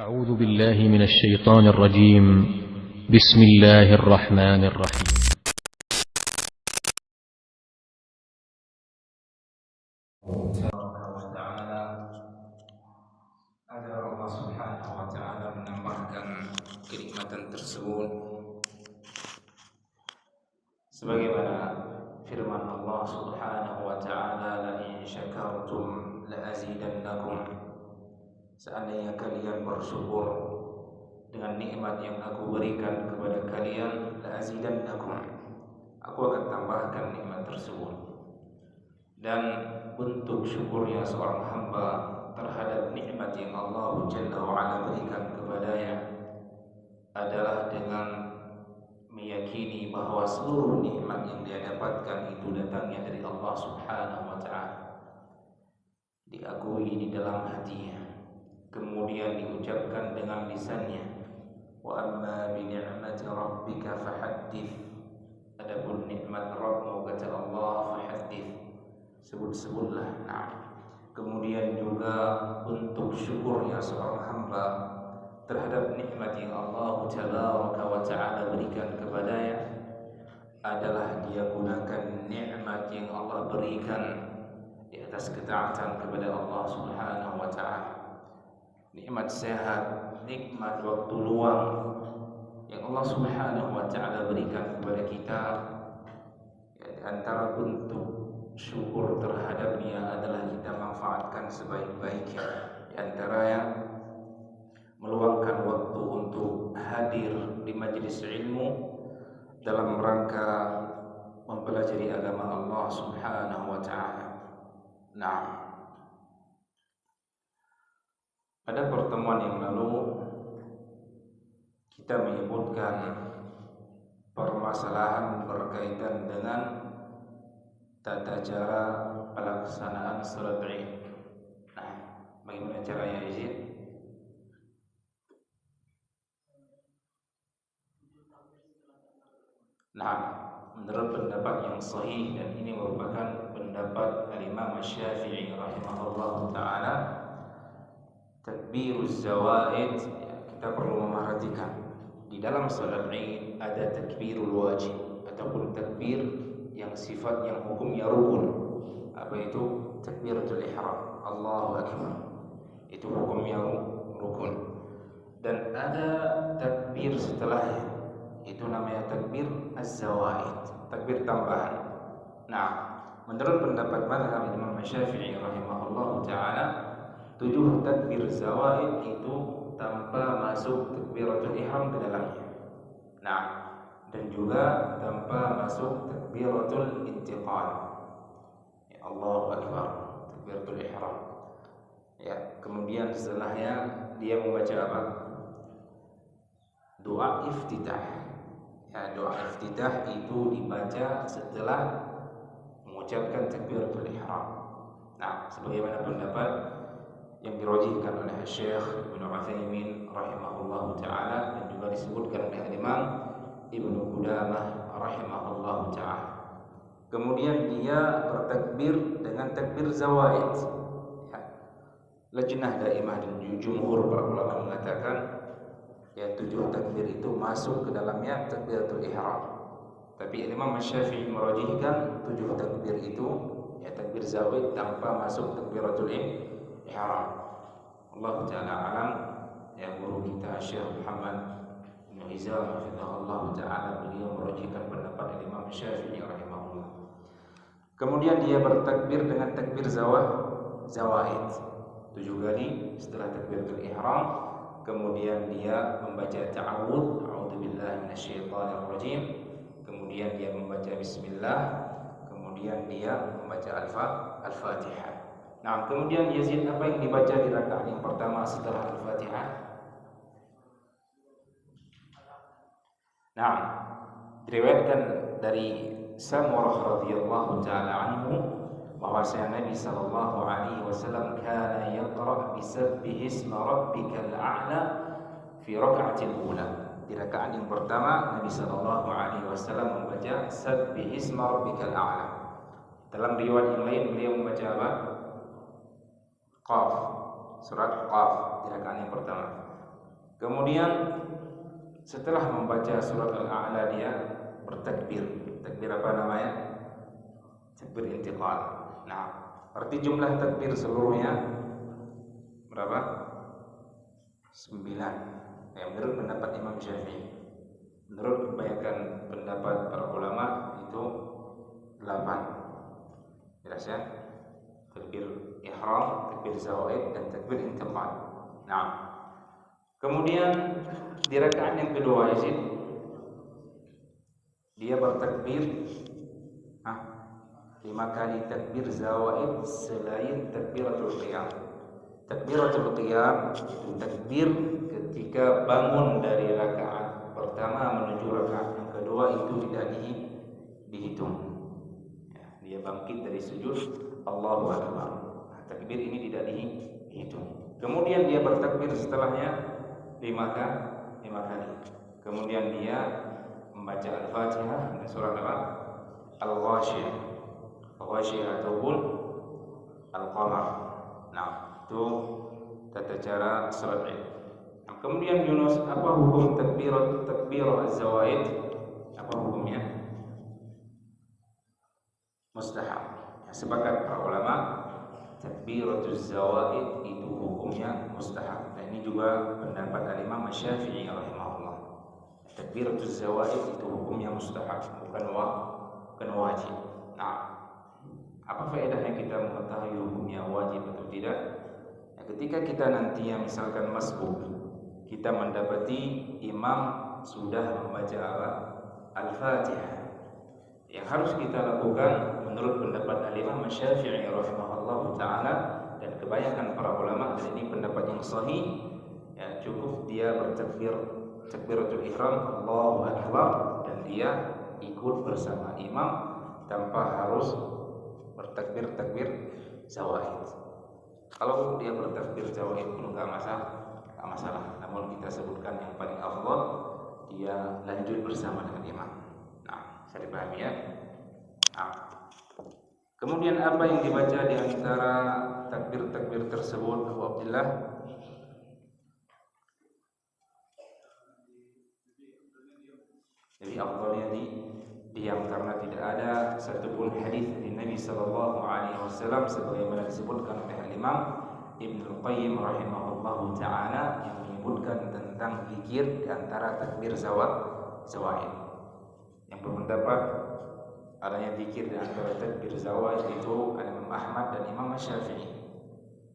أعوذ بالله من الشيطان الرجيم. بسم الله الرحمن الرحيم. Agar Allah Subhanahu wa Ta'ala menambahkan kenikmatan tersebut sebagaimana firman Allah Subhanahu wa Ta'ala, la in syakartum la azidannakum. Seandainya kalian bersyukur dengan nikmat yang aku berikan kepada kalian, la azidannakum, aku akan tambahkan nikmat tersebut. Dan bentuk syukurnya seorang hamba terhadap nikmat yang Allah Jalla wa'ala berikan kepadanya adalah dengan meyakini bahwa seluruh nikmat yang dia dapatkan itu datangnya dari Allah Subhanahu wa Ta'ala, diakui di dalam hatinya, kemudian diucapkan dengan lisannya. Wa amma bi ni'mati rabbika fahaddits. Adapun nikmat Rabbmu, kata Allah, fahaddits, sebut-sebutlah. Nah, kemudian juga bentuk syukurnya seorang hamba terhadap nikmat yang Allah Tabaraka wa Ta'ala berikan kepadanya adalah dia gunakan nikmat yang Allah berikan di atas ketaatan kepada Allah Subhanahu wa Ta'ala. Nikmat sehat, nikmat waktu luang yang Allah Subhanahu wa Ta'ala berikan kepada kita, di antara bentuk syukur terhadapnya adalah kita manfaatkan sebaik-baiknya. Di antaranya meluangkan waktu untuk hadir di majelis ilmu dalam rangka mempelajari agama Allah Subhanahu wa Ta'ala. Nah, pada pertemuan yang lalu kita menyebutkan permasalahan berkaitan dengan tata cara pelaksanaan salat Id. Nah, bagaimana caranya, Yazid? Nah, menurut pendapat yang sahih, dan ini merupakan pendapat Al-Imam Syafi'i rahimahullah ta'ala, takbiruz zawaid, kita perlu memerhatikan di dalam salat Id ada takbirul wajib ataupun takbir yang sifat yang hukumnya rukun. Apa itu? Takbiratul ihram, Allahu akbar, itu hukumnya rukun. Dan ada takbir setelahnya, itu namanya takbir az-zawaid, takbir tambahan. Nah, menurut pendapat mazhab Imam Syafi'i rahimahullah ta'ala, 7 takbir zawaid itu tanpa masuk takbiratul ihram ke dalamnya. Nah, dan juga tanpa masuk takbiratul intiqal, ya, Allahu akbar, takbiratul ihram. Ya, kemudian setelahnya dia membaca apa? Doa iftitah. Ya, doa iftitah itu dibaca setelah mengucapkan takbiratul ihram. Nah, sebagaimana pendapat yang dirajihkan oleh Syekh Ibnu Utsaimin rahimahullahu ta'ala, dan juga disebutkan oleh Imam Ibnu Qudamah rahimahullahu ta'ala. Kemudian dia bertakbir dengan takbir zawaid. Ya. Lajnah Daimah dan jumhur para ulama mengatakan ya 7 takbir itu masuk ke dalamnya takbiratul ihram. Tapi Imam Syafi'i merajihkan 7 takbir itu, ya, takbir zawaid tanpa masuk takbiratul ihram. Allah ta'ala alam. Ya, guru kita Syekh Muhammad bin Hizam hafizahullah ta'ala, beliau merajihkan pendapat Imam Syafi'i rahimahullah. Kemudian dia bertakbir dengan takbir zawaid 7 kali setelah takbiratul ihram. Kemudian dia membaca ta'awudz, a'udzubillahi minasyaitonir rajim. Kemudian dia membaca bismillah. Kemudian dia membaca al-Fatihah. Nah, kemudian Yazid, apa yang dibaca di rakaat yang pertama setelah Al-Fatihah? Nah, diriwayatkan dari Samurah radhiyallahu ta'ala anhu bahwasanya Nabi sallallahu alaihi wasallam kana yaqra bisabbih isma rabbikal a'la fi raka'atil ula. Di rakaat yang pertama Nabi sallallahu alaihi wasallam membaca sabbih isma rabbikal a'la. Dalam riwayat yang lain beliau membaca apa? Qaf, surat Qaf di rakaat yang pertama. Kemudian setelah membaca surat Al-A'la dia bertakbir. Takbir apa namanya? Takbir intiqal. Nah, arti jumlah takbir seluruhnya berapa? 9. Menurut pendapat Imam Syafi'i. Menurut kebanyakan pendapat para ulama itu 8. Jelas ya? Takbir ihram, takbir zawaid, dan takbir intiqal. Nah, kemudian di rakaat yang kedua Yazid dia bertakbir 5 kali takbir zawaid selain takbiratul qiyam. Takbiratul qiyam itu takbir ketika bangun dari rakaat pertama menuju rakaat yang kedua, itu tidak dihitung. Ya, dia bangkit dari sujud Allahu Akbar. Nah, takbir ini tidak dihitung. Kemudian dia bertakbir setelahnya 5 kali. Kemudian dia membaca Al-Fatihah dan surah Al-Ghasyiyah. Al-Ghasyiyah ataupun Al-Qamar. Nah, itu tata cara salat Id. Nah, kemudian Yunus, apa hukum takbir az-zawaid? Apa hukumnya? Mustahab. Ya, sepakat para ulama takbiratuz zawaid itu hukumnya mustahab. Dan ini juga pendapat Al-Imam Syafi'i rahimahullah. Takbiratuz zawaid itu hukumnya mustahab, bukan wajib. Nah, apa faedahnya kita mengetahui hukumnya wajib atau tidak? Ya, ketika kita nanti yang misalkan masbuk, kita mendapati imam sudah membaca Al-Fatihah. Yang harus kita lakukan menurut pendapat Al-Imam Syafi'i rahimahullah ta'ala dan kebanyakan para ulama, dan ini pendapat yang sahih, ya, cukup dia takbiratul ihram Allahu Akbar dan dia ikut bersama imam tanpa harus bertakbir zawaid. Kalau dia bertakbir zawaid pun enggak masalah. Namun kita sebutkan yang paling afdal dia lanjut bersama dengan imam. Nah, saya dipahami ya. Nah, kemudian apa yang dibaca di antara takbir tersebut, Abu Abdullah? Jadi afdalnya diam, karena tidak ada satupun hadis dari Nabi sallallahu alaihi wasallam sebagaimana disebutkan oleh Imam Ibnu Qayyim rahimahullahu taala yang menyebutkan tentang zikir di antara takbir zawaid. Yang berpendapat adanya zikir di antara takbir zawaid itu Imam Ahmad dan Imam Syafi'i.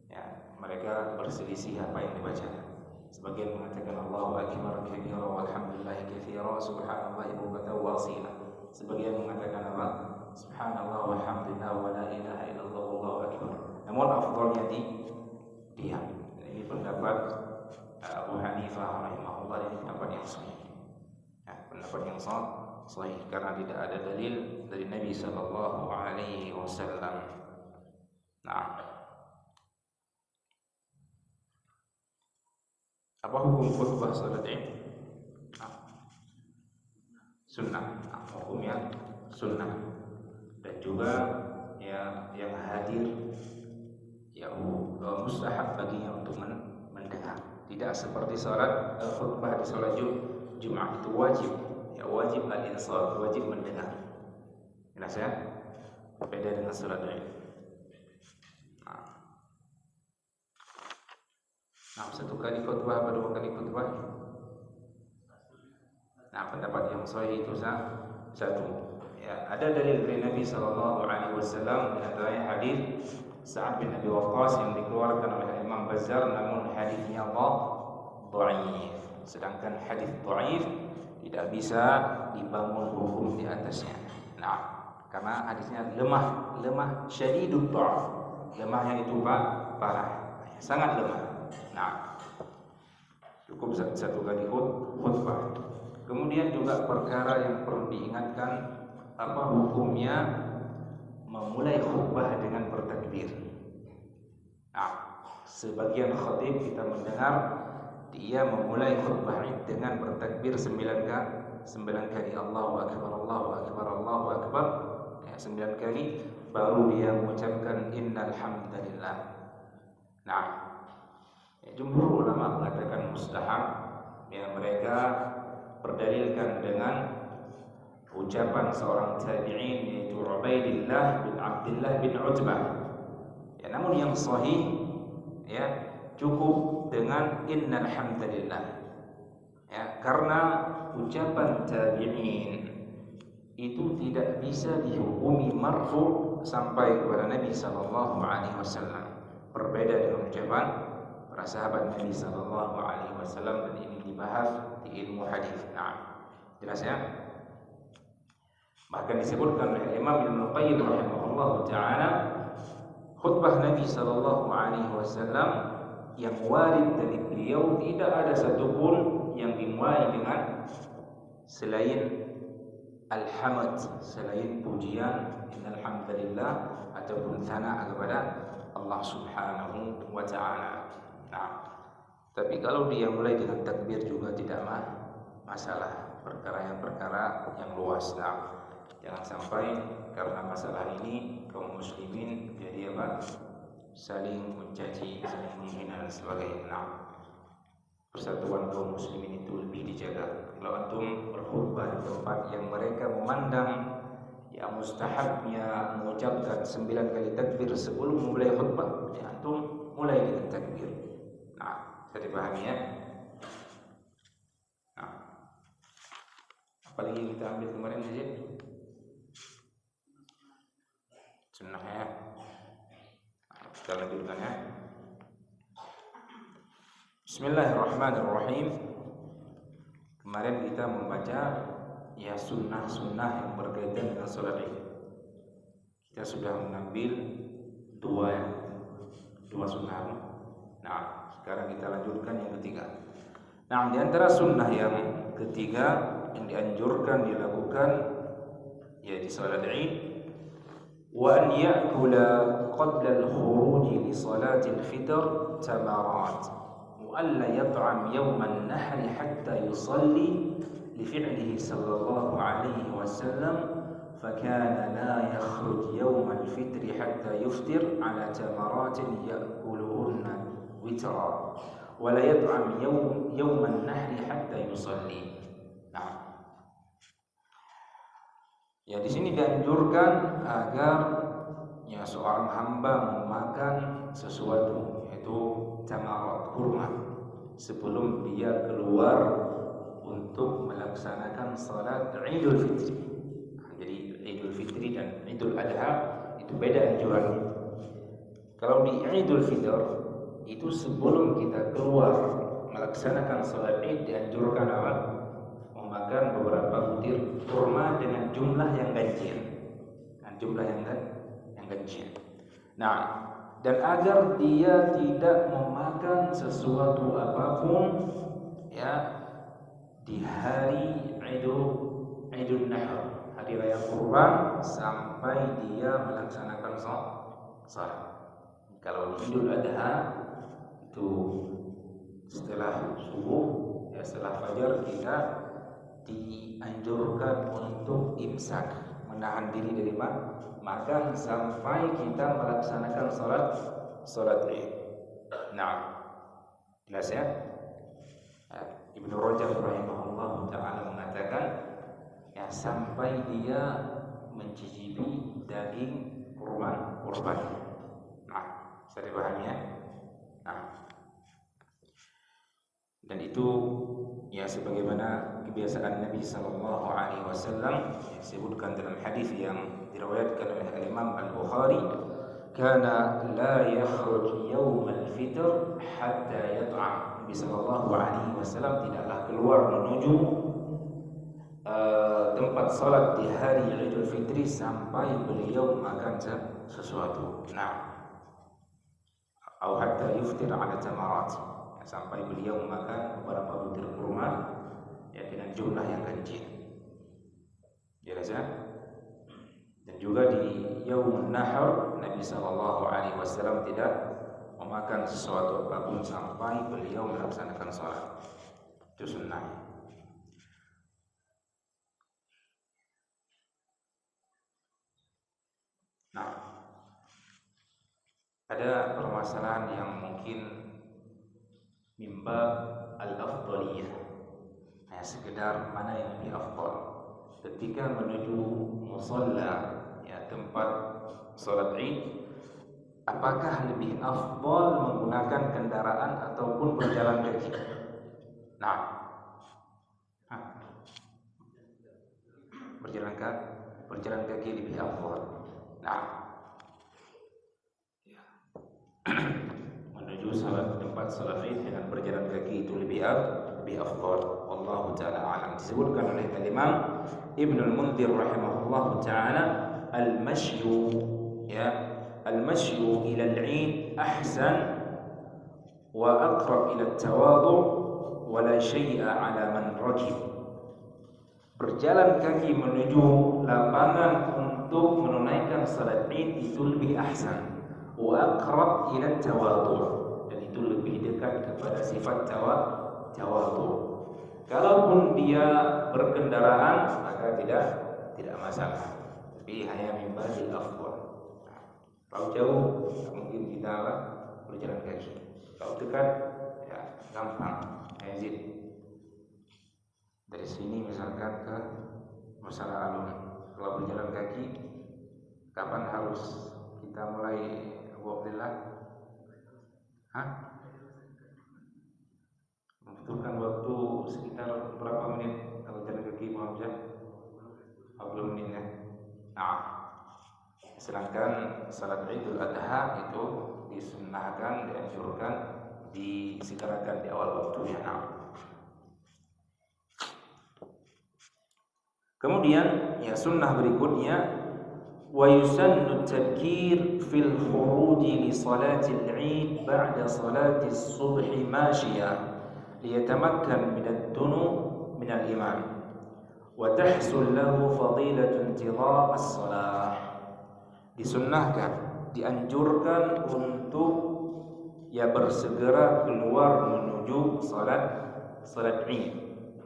Ya, mereka berselisih apa yang dibaca. Sebagian mengatakan Allahu akbar kabira walhamdulillahi katsira subhanallahi bukratan wa asila. Sebagian mengatakan apa? Subhanallah walhamdulillah wa la ilaha illallah wallahu akbar. Namun afdalnya diam. Ini pendapat Abu Hanifah rahimahullah, ini pendapat yang sahih. Ya, pendapat yang sahih karena tidak ada dalil dari Nabi sallallahu alaihi wasallam. Nah, apa hukum khutbah salat Id? Sunnah. Hukumnya sunnah. Dan juga ya yang hadir ya mustahab baginya untuk mendengar. Tidak seperti salat khutbah di salat Jumat itu wajib. Ya, wajib al-insat, wajib mendengar. Jelas ya? Beda dengan salat Id. Nah, 1 kali khutbah atau 2 kali khutbah? Nah, pendapat yang sahih itu 1. Ya, ada dalil dari Nabi sallallahu alaihi wasallam, di antaranya hadis Sa'ad bin Abi Waqqas yang dikeluarkan oleh Imam Bazzar, namun hadisnya dhaif. Sedangkan hadis dhaif tidak bisa dibangun hukum di atasnya. Nah, karena hadisnya lemah syadidud dha'f. Lemahnya itu parah, sangat lemah. Nah, cukup 1 kali khutbah. Kemudian juga perkara yang perlu diingatkan, apa hukumnya memulai khutbah dengan bertakbir. Nah, sebagian khatib kita mendengar dia memulai khutbah dengan bertakbir 9 kali Allahu Akbar, Allahu Akbar, Allahu Akbar. Ya, 9 kali baru dia mengucapkan innal hamdalillah. Nah, jumhur ulama mengatakan mustahab yang mereka berdalilkan dengan ucapan seorang tabi'in yaitu Ubaidillah bin Abdullah bin Utbah. Ya, namun yang sahih ya cukup dengan innal hamdalillah. Ya, karena ucapan tabi'in itu tidak bisa dihukumi marfu sampai kepada Nabi sallallahu alaihi wasallam. Berbeda dengan ucapan para sahabat Nabi sallallahu alaihi wasallam, dan ini dibahas di ilmu hadis. Nah, jelas ya? Bahkan disebutkan oleh Imam Ibnu Qayyim rahimahullah taala, khutbah Nabi sallallahu alaihi wasallam yang warid dari beliau tidak ada satupun yang dimulai dengan selain alhamd, selain pujian innal hamdalillah ataupun thana kepada Allah Subhanahu wa taala. Nah, tapi kalau dia mulai dengan takbir juga tidak masalah, perkara yang luas. Nah, jangan sampai karena masalah ini kaum muslimin jadi apa? Saling mencaci, saling menghina dan sebagainya. Nah, persatuan kaum muslimin itu lebih dijaga. Kalau antum berkhutbah di tempat yang mereka memandang ya mustahabnya mengucapkan 9 kali takbir sebelum memulai khutbah, ya antum mulai dengan takbir. Nah, bisa dipahami ya? Nah, apalagi kita ambil kemarin saja sunnah ya. Nah, kita lanjutkan ya. Bismillahirrahmanirrahim. Kemarin kita membaca ya sunnah-sunnah yang berkaitan dengan sholat Id. Kita sudah mengambil dua sunnah. Nah, sekarang kita lanjutkan yang ketiga. Nah, di antara sunnah yang ketiga yang dianjurkan dilakukan ya di sholat Id, wa an ya'kula qabla al-khuruj li salatil fitr tamarat wa alla yat'am yawm an-nahr hatta yusalli لفعله صلى الله عليه وسلم فكان لا يخرج يوم الفطر حتى يفطر على تمرات يأكلهن وترا ولا يطعم يوم النحر حتى يصلي. Nah, ya di sini dianjurkan agar ya seorang hamba memakan sesuatu yaitu tamarat, kurma, sebelum dia keluar untuk melaksanakan salat Idul Fitri. Jadi Idul Fitri dan Idul Adha itu beda anjurannya. Kalau di Idul Fitr itu sebelum kita keluar melaksanakan salat Id dianjurkan apa? Memakan beberapa butir kurma dengan jumlah yang ganjil. Yang ganjil. Nah, dan agar dia tidak memakan sesuatu apapun ya di hari Idul Nahr, hari raya kurban, sampai dia melaksanakan salat. Kalau di Idul Adha itu setelah subuh, ya setelah fajar kita dianjurkan untuk imsak, menahan diri dari makan sampai kita melaksanakan salat Id. Nah, jelas ya? Ibnu Rajab rahimahullah taala mengatakan ya sampai dia mencicipi daging kurban. Nah, bisa dipahami ya? Nah, dan itu ya sebagaimana kebiasaan Nabi sallallahu alaihi wasallam yang disebutkan dalam hadis yang diriwayatkan oleh Imam Al-Bukhari, kana la yakhruj yawm al-fitr hatta yat'am. Nabi sallallahu alaihi wasallam tidaklah keluar menuju tempat salat di hari Idul Fitri sampai beliau makan sesuatu. Nah, atau hatta yuftir ala tamarat, sampai beliau makan beberapa butir kurma ya dengan jumlah yang ganjil. Jelas ya? Dan juga di Yaumun Nahr Nabi sallallahu alaihi wasallam tidak memakan sesuatu apapun sampai beliau melaksanakan salat. Itu sunnah. Nah, ada permasalahan yang mungkin mimba al-afdaliyah, sekedar mana yang lebih afdal. Ketika menuju musalla, ya tempat salat Id, apakah lebih afdal menggunakan kendaraan ataupun berjalan kaki? Nah, berjalan kaki lebih afdal. Nah, menuju tempat salat Id dengan berjalan kaki itu lebih afdal. Wallahu taala alam. Disebutkan oleh Imam Ibnul Munzir rahimahullahu taala, al-mashyu, ya, al-mashyu ila al-Eid ahsan wa aqrab ila at-tawadhu wa la syai'a 'ala man rajib. Berjalan kaki menuju lapangan untuk menunaikan salat Id itu lebih ahsan, wa aqrab ila at-tawadhu, dan itu lebih dekat kepada sifat tawadhu. Kalaupun dia berkendaraan maka tidak masalah, tapi hanya min babil afdal. Kalau jauh mungkin kita berjalan kaki, kalau dekat ya gampang. Izin dari sini misalkan ke Musala Alun, kalau berjalan kaki kapan harus kita mulai Abu Abdillah? Membutuhkan waktu sekitar berapa menit kalau jalan kaki Muhammad? 40 menit ya. Nah, sedangkan salat Idul Adha itu disunnahkan, dianjurkan, disegerakan di awal waktunya. Nah, kemudian ya sunnah berikutnya, wa yusannu at-tabkir fil khuruj li salati al-Eid ba'da salati as-subh mashiya liyatamakkan min ad-dunu min al-imam wa tahsul lahu fadilat intidhar as-salah. Disunnahkan, dianjurkan untuk ya bersegera keluar menuju salat Id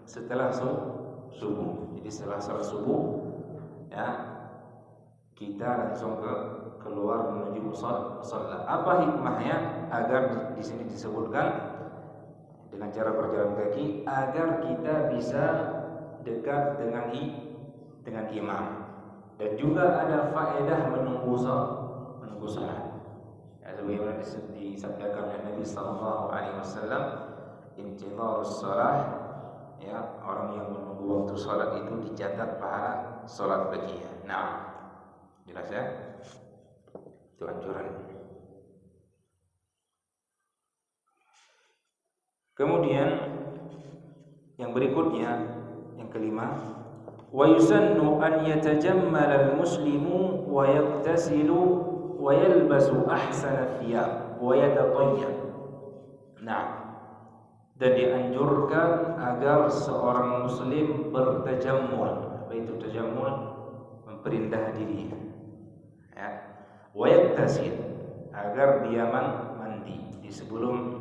setelah subuh. Jadi setelah salat subuh ya kita langsung keluar menuju musalla. Apa hikmahnya? Agar di sini disebutkan dengan cara berjalan kaki agar kita bisa dekat dengan imam, dan juga ada faedah menunggu salat. Ya, sebagaimana disabdakan oleh Nabi sallallahu alaihi wasallam, intidharus shalah, ya, orang yang menunggu waktu salat itu dicatat pahala salat baginya. Nah, jelas ya? Itu anjuran. Kemudian yang berikutnya, yang kelima, wa yusannu an yatajammala al-muslimu wa yaghtasilu wa yalbasu ahsana thiyab wa yatatayyab. Nah, dan dianjurkan agar seorang muslim bertajammul. Apa itu tajammul? Memperindah dirinya. Ya. Wa yagtasil, agar dia mandi. Di sebelum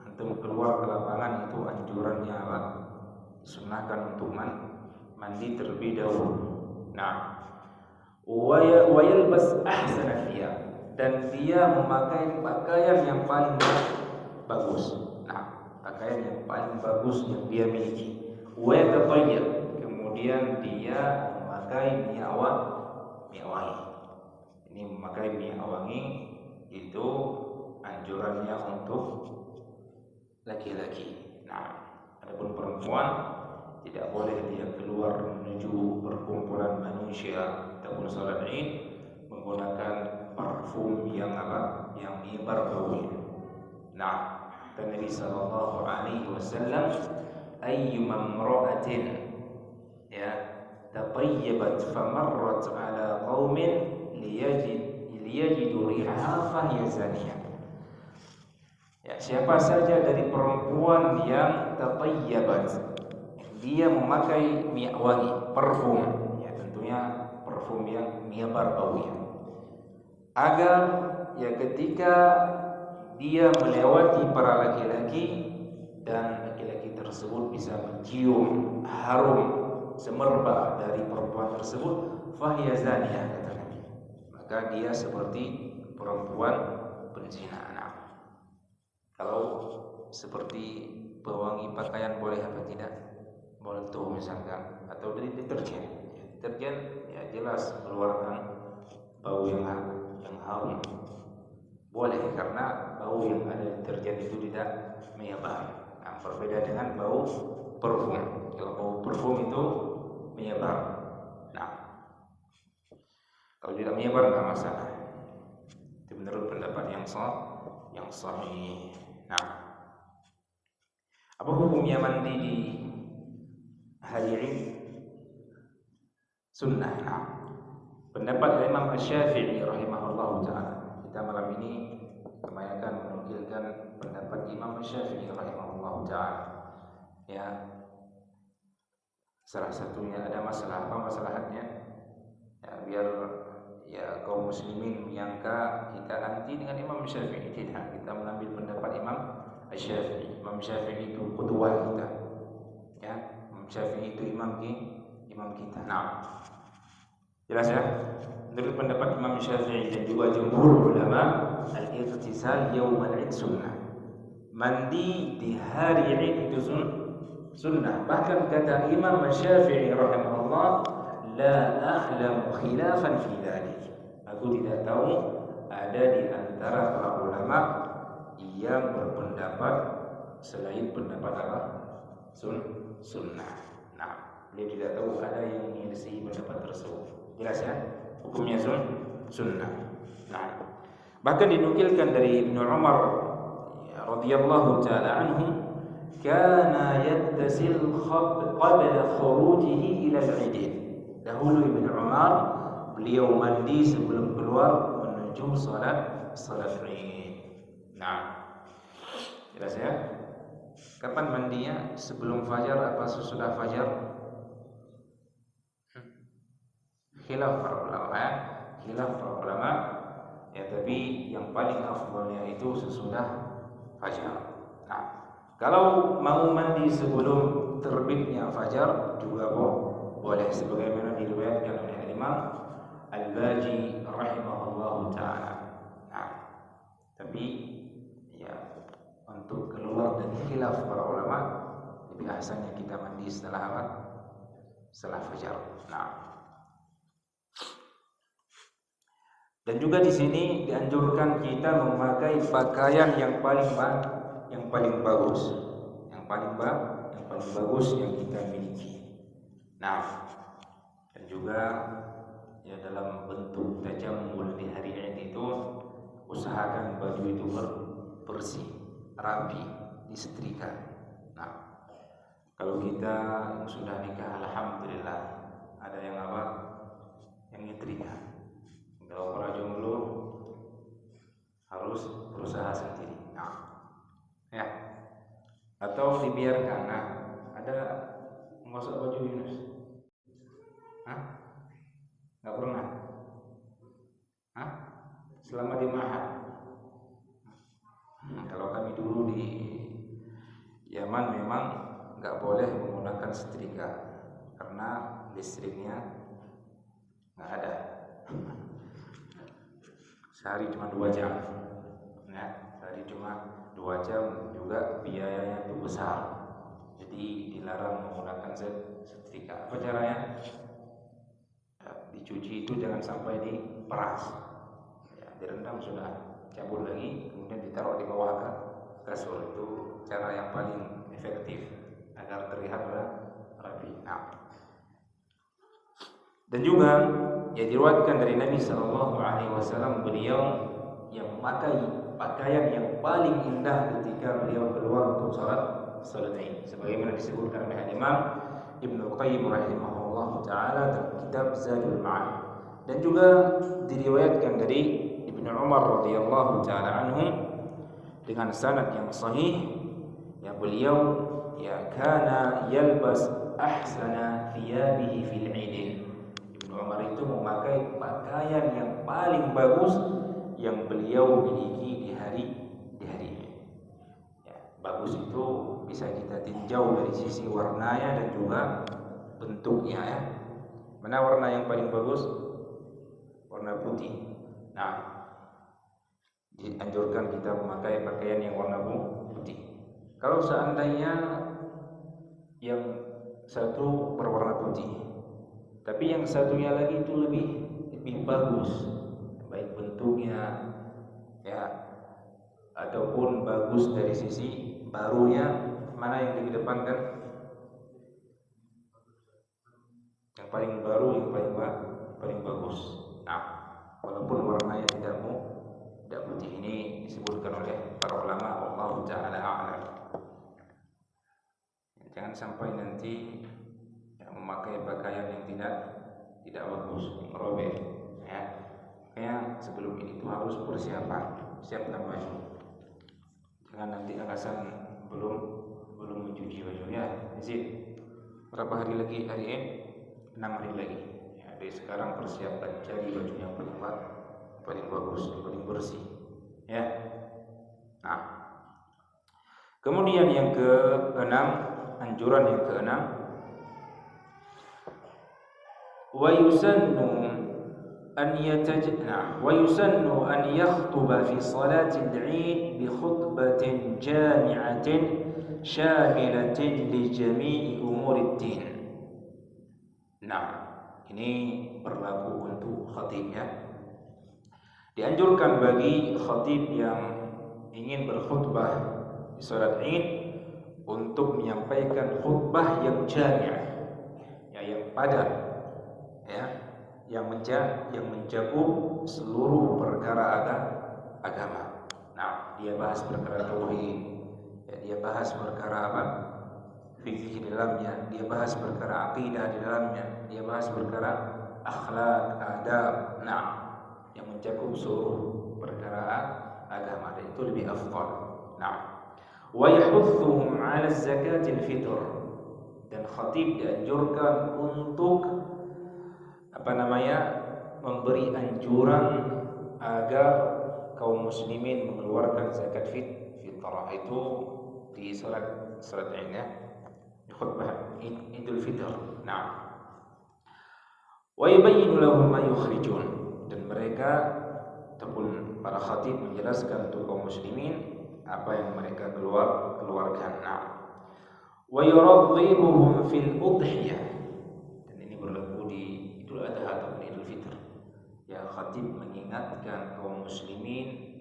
antum keluar ke lapangan itu anjurannya apa? Sunnahkan untuk mandi terlebih dahulu. Nah, wa yalbas ahsana thiyab, dan dia memakai pakaian yang paling bagus. Nah, pakaian yang paling bagus yang dia miliki. Wa yatatayyab, kemudian dia memakai minyak wangi. Ini memakai minyak wangi itu anjurannya untuk laki-laki. Nah, adapun perempuan tidak boleh dia keluar menuju perkumpulan manusia ataupun salat Id menggunakan parfum yang menyebar baunya. Nah, kata Nabi sallallahu alaihi wasallam, ayyuma imra'atin ya tatayyabat famarrat ala qaumin liyajidu rihaha fahiya zaniyah. Ya, siapa saja dari perempuan yang tatayyabat, dia memakai minyak wangi, parfum, ya tentunya parfum yang menyebar baunya, agar ya ketika dia melewati para laki-laki dan laki-laki tersebut bisa mencium harum semerbak dari perempuan tersebut, fahiya zaniyah, kata Nabi, maka dia seperti perempuan berzina. Kalau seperti pewangi pakaian boleh apa tidak? molto misalkan, atau dari deterjen. Deterjen ya jelas mengeluarkan bau yang harum. Boleh karena bau yang ada di deterjen itu tidak menyebar. Nah, berbeda dengan bau parfum. Kalau bau parfum itu menyebar. Nah, kalau tidak menyebar nggak masalah. Itu menurut pendapat yang sahih. Nah, apa hukumnya mandi di hari Id? Sunnah. Nah, pendapat Imam Asy-Syafi'i rahimahullahu taala. Kita malam ini kebanyakan menukilkan pendapat Imam Asy-Syafi'i rahimahullahu taala. Ya. Salah satunya ada masalah apa masalahnya? Ya, biar ya kaum muslimin menyangka kita anti dengan Imam Syafi'i. Tidak, kita mengambil pendapat Imam Asy-Syafi'i. Imam Syafi'i itu qudwah kita. Ya, Imam Syafi'i itu imam kita. Nah, jelas ya? Menurut pendapat Imam Syafi'i dan juga jumhur ulama, al-ightisal yaumul Id sunnah. Mandi di hari Id itu sunnah. Bahkan kata Imam Syafi'i rahimahullah, la a'lamu khilafan fi dzalik. Aku tidak tahu ada di antara para ulama yang berpendapat selain pendapat apa? Sunnah. Nah, beliau tidak tahu ada yang menyelisihi pendapat tersebut. Jelas ya? Hukumnya sunnah. Nah, bahkan dinukilkan dari Ibnu Umar ya, radhiyallahu taala anhu, kana yattasil qabla khurujihi ila al-'id. Dahulu Ibnu Umar beliau mandi sebelum keluar menuju salat Id. Nah, jelas ya? Kapan mandinya? Sebelum fajar apa sesudah fajar? Khilaf para ulama ya. Khilaf para ulama ya, tapi yang paling afdalnya itu sesudah fajar. Nah, kalau mau mandi sebelum terbitnya fajar juga boleh, sebagaimana diriwayatkan oleh Imam Al-Baji rahimahullahu taala. Nah, tapi ya untuk keluar dari khilaf para ulama lebih ahsannya kita mandi setelah apa? Setelah fajar. Nah, dan juga di sini dianjurkan kita memakai pakaian yang paling bagus, yang paling bagus yang kita miliki. Nah, dan juga ya dalam bentuk tajammul di hari Id itu usahakan baju itu bersih, rapi, disetrika. Nah, kalau kita yang sudah nikah, alhamdulillah ada yang apa? Yang nyetrika. Kalau para jomblo harus berusaha sendiri. Nah, ya. Atau dibiarkan. Nah, ada ngosok baju Yunus? Hah? Nggak pernah? Hah? Selama di Mahat? Kalau kami dulu di Yaman memang nggak boleh menggunakan setrika karena listriknya nggak ada. Sehari cuma 2 jam, ya, sehari cuma 2 jam, juga biayanya itu besar, jadi dilarang menggunakan setrika. Apa caranya? Ya, dicuci itu jangan sampai diperas, ya, direndam sudah, cabut lagi, kemudian ditaruh di bawah kasur. Itu cara yang paling efektif agar terlihat rapi. Nah, dan juga ya diriwayatkan dari Nabi SAW, beliau yang memakai pakaian yang paling indah ketika beliau keluar untuk salat Id, sebagaimana disebutkan oleh Imam Ibnu Qayyim rahimahullah taala dalam kitab Zadul Ma'ad. Dan juga diriwayatkan dari Ibnu Umar radhiyallahu taala anhu dengan sanad yang sahih, ya beliau ya kana yalbas ahsana thiyabihi fil 'id. Umar itu memakai pakaian yang paling bagus yang beliau miliki di hari ini. Ya, bagus itu bisa kita tinjau dari sisi warnanya dan juga bentuknya ya. Mana warna yang paling bagus? Warna putih. Nah, dianjurkan kita memakai pakaian yang warna putih. Kalau seandainya yang satu berwarna putih, tapi yang satunya lagi itu lebih bagus, baik bentuknya ya ataupun bagus dari sisi barunya. Mana yang dikedepankan? Yang paling baru, yang paling bagus. Nah, walaupun warnanya tidak putih, ini disebutkan oleh para ulama, Allah Ta'ala a'lam. Jangan sampai nanti memakai pakaian yang tidak bagus, merobek ya. Kayak sebelum ini itu harus persiapan, siapkan baju. Jangan nanti alasan belum mencuci bajunya. Jadi berapa hari lagi? Hari ini 6 hari lagi. Ya, dari sekarang persiapkan, cari baju yang paling bagus, paling bersih. Ya. Nah, kemudian yang ke-6, anjuran yang ke-6, wa yusannu an yakhtuba fi salati al-'id bi khutbatin jami'atin syamilatin li jami'i umuri ad-din. Nah, ini berlaku untuk khatib ya. Dianjurkan bagi khatib yang ingin berkhutbah di salat Id untuk menyampaikan khutbah yang jami', ya, yang padat, ya, yang mencakup seluruh perkara agama. Nah, dia bahas perkara tauhid, ya, dia bahas perkara apa? Fikih di dalamnya, dia bahas perkara akidah di dalamnya, dia bahas perkara akhlak, adab. Nah, yang mencakup seluruh perkara agama, dan itu lebih afdal. Nah, wa yahuthuhum 'ala zakatil fitr, dan khatib dianjurkan untuk memberi anjuran agar kaum muslimin mengeluarkan zakat fitrah itu di salat Id ya, di khutbah Idul Fitr. Nah, wa yubayyinu lahum ma yukhrijun, dan mereka ataupun para khatib menjelaskan untuk kaum muslimin apa yang mereka keluarkan. Nah, wa yuradhibuhum fil udhiyah, dan ini berlaku di Idul Adha ataupun Idul Fitr. Ya, khatib mengingatkan kaum muslimin,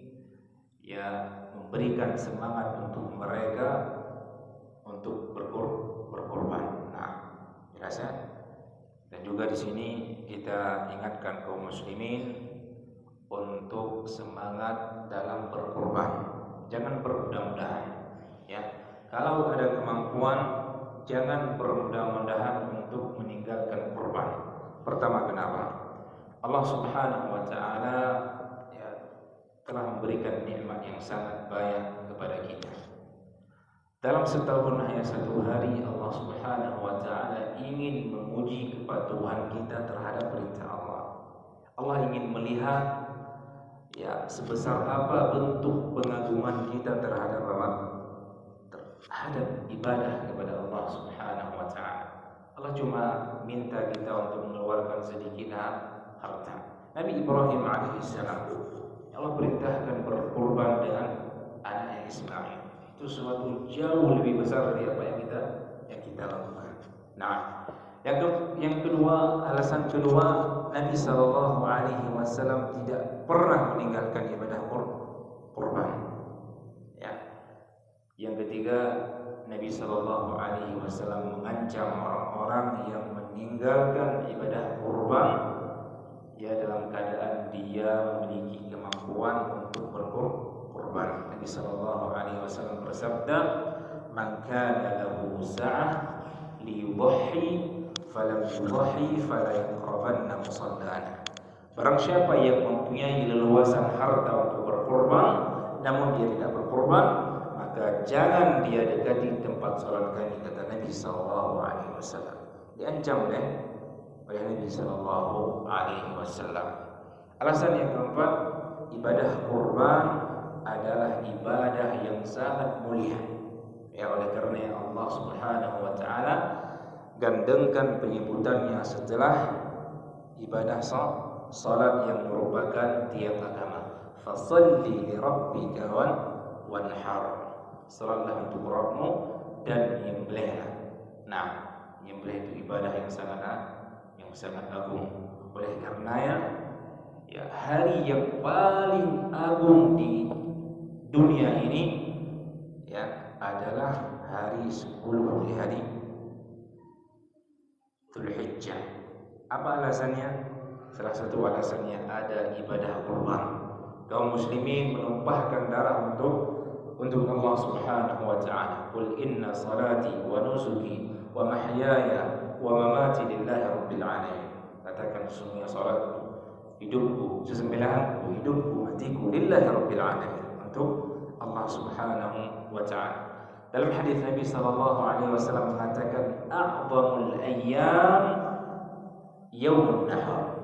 ya, memberikan semangat untuk mereka untuk berkorban. Nah, jelas ya. Dan juga di sini kita ingatkan kaum muslimin untuk semangat dalam berkorban. Jangan bermudah-mudahan, ya. Kalau ada kemampuan, jangan bermudah-mudahan untuk meninggalkan korban. Pertama, kenapa? Allah Subhanahu wa Ta'ala, ya, telah memberikan nikmat yang sangat banyak kepada kita. Dalam setahun hanya satu hari, Allah Subhanahu wa Ta'ala ingin menguji kepatuhan kita terhadap perintah Allah. Allah ingin melihat, ya, sebesar apa bentuk pengagungan kita terhadap ibadah kepada Allah Subhanahu wa Ta'ala. Allah cuma minta kita untuk mengeluarkan sedikit harta. Nabi Ibrahim alaihissalam, Allah perintahkan berkorban dengan anaknya Ismail. Itu sesuatu jauh lebih besar dari apa yang kita lakukan. Nah, yang kedua, alasan kedua, Nabi sallallahu alaihi wasallam tidak pernah meninggalkan ibadah kurban. Ya. Yang ketiga, Nabi sallallahu alaihi wasallam mengancam orang-orang yang meninggalkan ibadah kurban, ya, dalam keadaan dia memiliki kemampuan untuk berkorban. Nabi sallallahu alaihi wasallam bersabda, "Man kana lahu sa'ah liyudhi falam yudhi fala yaqrabanna musallana." Barang siapa yang mempunyai leluasan harta untuk berkorban namun dia tidak berkorban, maka jangan dia dekati tempat salat kami, kata Nabi sallallahu alaihi wasallam. Diancam oleh Nabi sallallahu alaihi wasallam. Alasan yang keempat, ibadah kurban adalah ibadah yang sangat mulia. Ya, oleh karena Allah Subhanahu wa Ta'ala gandengkan penyebutannya setelah ibadah salat yang merupakan tiap agama. Fasholli li rabbika wanhar. Salatlah untuk Rabbmu dan menyembelihlah. Nah, menyembelih itu ibadah yang sangat agung. Oleh karenanya, ya, hari yang paling agung di dunia ini, ya, adalah hari 10 di hari Dzulhijjah. Apa alasannya? Salah satu alasannya ada ibadah kurban. Kaum muslimin menumpahkan darah untuk Allah Subhanahu wa taala. Qul inna salati wa nusuki wa mahyaya wa mamati lillahi rabbil alamin. Katakan sesungguhnya salatku, hidupku, sesembelihanku, hidupku, matiku lillahi rabbil alamin, untuk Allah Subhanahu wa taala. Dalam hadis Nabi sallallahu alaihi wasallam mengatakan, a'zamul ayyam yaumun nahar.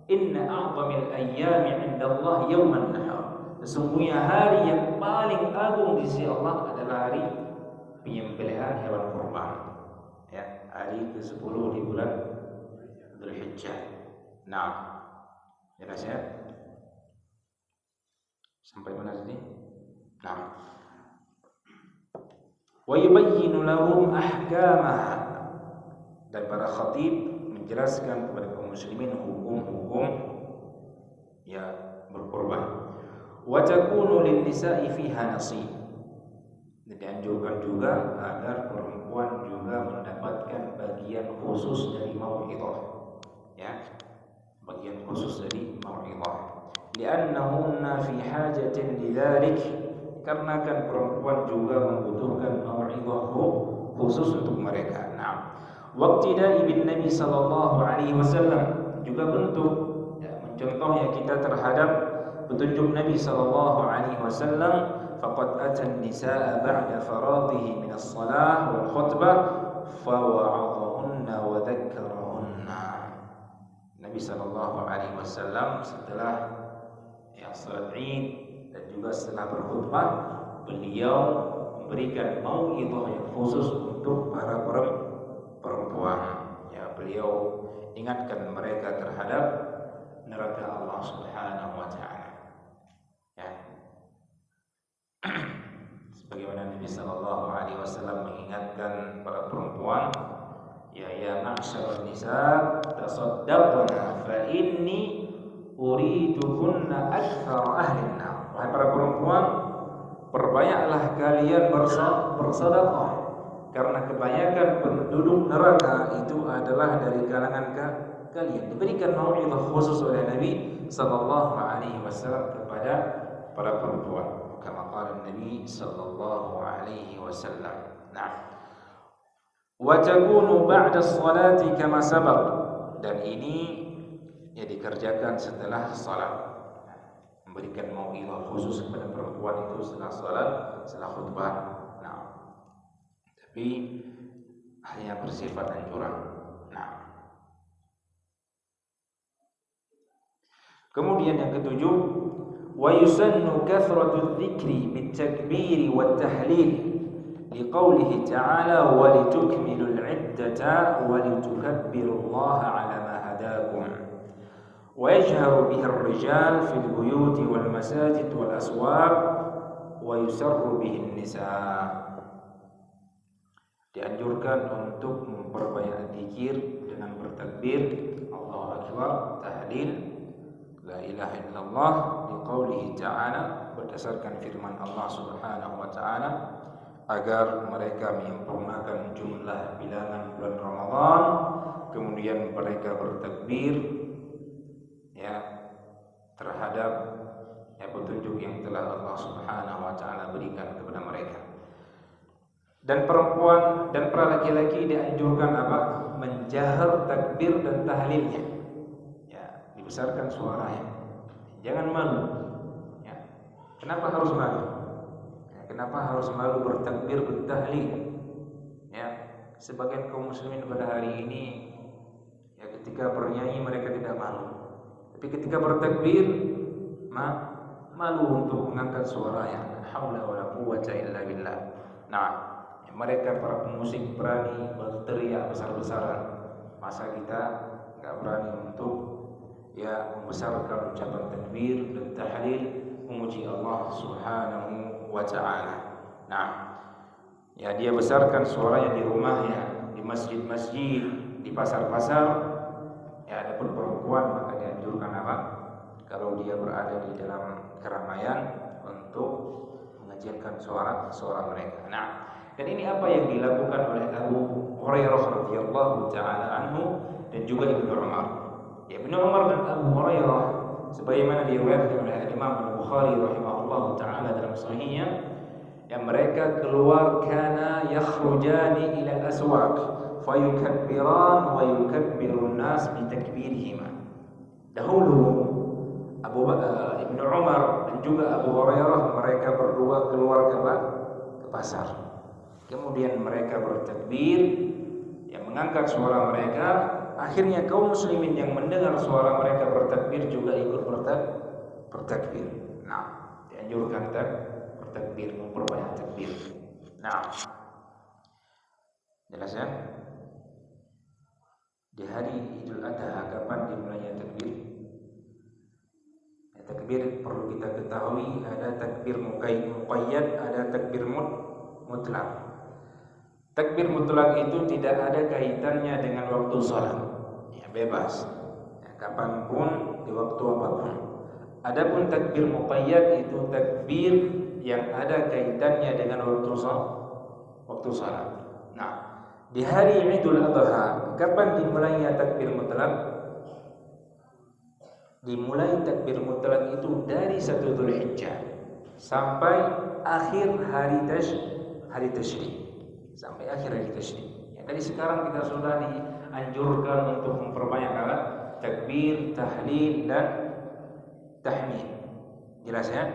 Inna a'zamil ayyami 'inda Allah yaumun nahar. Sesungguhnya hari yang paling agung di sisi Allah adalah hari penyembelihan hewan kurban. Ya, hari ke-10 di bulan Dzulhijjah. Nah, jelas ya? Sampai mana tadi? Nah. Wa yubayyinu lahum ahkamaha. Dan para khatib menjelaskan kepada kaum muslimin hukum-hukum ya berkurban. Wa takunu lin nisa'i fiha nasib. Dianjurkan juga agar perempuan juga mendapatkan bagian khusus dari mau'izah. Ya, bagian khusus dari mau'izah. Li'annahunna fi hajatin lidzalik. Karena kan perempuan juga membutuhkan mau'izah khusus untuk mereka. Nah, waqtida'i bin Nabi sallallahu alaihi wasallam, juga bentuk ya, mencontohnya kita terhadap petunjuk Nabi sallallahu alaihi wasallam. Faqad atan nisaa ba'da faradhihi min as-salah wal khutbah fa wa'adhahunna wa dzakkarahunna. Nabi sallallahu alaihi wasallam setelah ya salat Id dan juga setelah berkhutbah, beliau memberikan mau'izah yang khusus untuk para perempuan. Ya, beliau ingatkan mereka terhadap neraka Allah Subhanahu wa taala. Ya. Sebagaimana Nabi sallallahu alaihi wasallam mengingatkan para perempuan, ya ma'syarun nisa tasaddaqna fa inni uridukunna akthar ahli an-nar. Wahai para perempuan, perbanyaklah kalian bersedekah, karena kebanyakan penduduk neraka itu adalah dari kalangan kalian. Diberikan mau'izah khusus oleh Nabi sallallahu alaihi wasallam kepada para perempuan. Kama qala Nabi sallallahu alaihi wasallam. Nah, wa takunu ba'da as-salati kama sabaq. Dan ini ya dikerjakan setelah salat. Memberikan mau'izah khusus kepada perempuan itu setelah salat, setelah khutbah. Nah, tapi hanya bersifat anjuran. Nah, kemudian yang ketujuh, wa yusannu kathratu dzikri bitakbiri wat tahlil liqaulihi ta'ala wa litukmilul 'iddata wa litukabbirullaha 'ala ma hadakum wa yajharu bihi ar-rijal fil buyuti wal masajid wal aswaq wa yusarru bihi an-nisa. Dianjurkan untuk memperbanyak zikir dengan bertakbir, Allahu Akbar, tahlil, la ilaha illallah, liqaulihi ta'ala, berdasarkan firman Allah Subhanahu wa ta'ala, agar mereka menyempurnakan jumlah bilangan bulan Ramadan, kemudian mereka bertakbir ya terhadap ya petunjuk yang telah Allah Subhanahu wa ta'ala berikan kepada mereka. Dan perempuan dan para laki-laki dianjurkan apa? Menjahar takbir dan tahlilnya. Ya, dibesarkan suaranya. Jangan malu. Ya. Kenapa harus malu? Ya, kenapa harus malu bertakbir bertahlil? Ya, sebagian kaum muslimin pada hari ini ya ketika bernyanyi mereka tidak malu. Tapi ketika bertakbir malu untuk mengangkat suaranya. La haula wala quwwata illa billah. Nah, mereka para pemusik berani berteriak besar-besaran. Masa kita enggak berani untuk ya membesarkan ucapan takbir dan tahlil memuji Allah Subhanahu wa ta'ala. Nah, ya dia besarkan suaranya di rumahnya, di masjid-masjid, di pasar-pasar. Ya, adapun perempuan maka dianjurkan apa? Kalau dia berada di dalam keramaian untuk mengecilkan suara mereka. Nah, dan ini apa yang dilakukan oleh Abu Hurairah radhiyallahu taala anhu dan juga Ibnu Umar. Ya, Ibnu Umar dan Abu Hurairah sebagaimana diriwayatkan oleh Imam Al-Bukhari rahimahullahu taala dalam sahihnya, yang mereka keluar kana yakhrujani ila al-aswaq fayukabbiran wa yukabbiru an-nas bi takbirihima. Dahulu Ibnu Umar dan juga Abu Hurairah mereka berdua keluar ke pasar. Kemudian mereka bertakbir, yang mengangkat suara mereka. Akhirnya kaum muslimin yang mendengar suara mereka bertakbir juga ikut bertakbir. Nah, dianjurkan bertakbir, memperbanyak takbir. Nah, jelas ya? Di hari Idul Adha kapan dimulainya takbir? Ya, takbir perlu kita ketahui ada takbir muqayyad, ada takbir mutlak. Takbir mutlak itu tidak ada kaitannya dengan waktu sholat, ya, bebas, ya, kapanpun di waktu apapun. Adapun takbir muqayyad itu takbir yang ada kaitannya dengan waktu sholat. Nah, di hari Idul Adha kapan dimulainya takbir mutlak? Dimulai takbir mutlak itu dari 1 Dzulhijjah sampai akhir hari tasyrik. Sampai akhir hari tasyrik. Ya, dari sekarang kita sudah dianjurkan untuk memperbanyak takbir, tahlil dan tahmid. Jelas ya?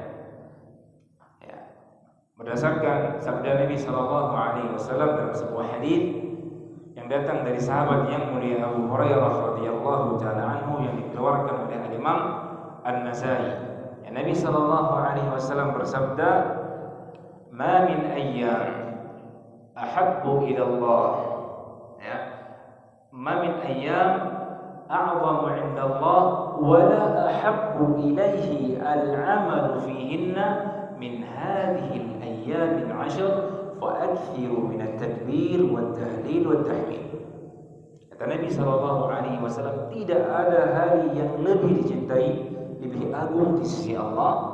Ya. Berdasarkan sabda Nabi sallallahu alaihi wasallam dalam sebuah hadis yang datang dari sahabat yang mulia Abu Hurairah radhiyallahu taala anhu yang dikeluarkan oleh Imam An-Nasa'i. Ya, Nabi sallallahu alaihi wasallam bersabda, "Ma min ayyam ahabbu ila Allah." Ya. Ma min ayyam a'zamu 'inda Allah wa la ahabbu ilayhi al-'amalu fihinna min hadhihi al-ayyam al-'ashr fa'akthiru min at-takbir wat-tahlil wat-tahmid. Kata Nabi sallallahu alaihi wasallam, tidak ada hari yang lebih dicintai, lebih agung di sisi Allah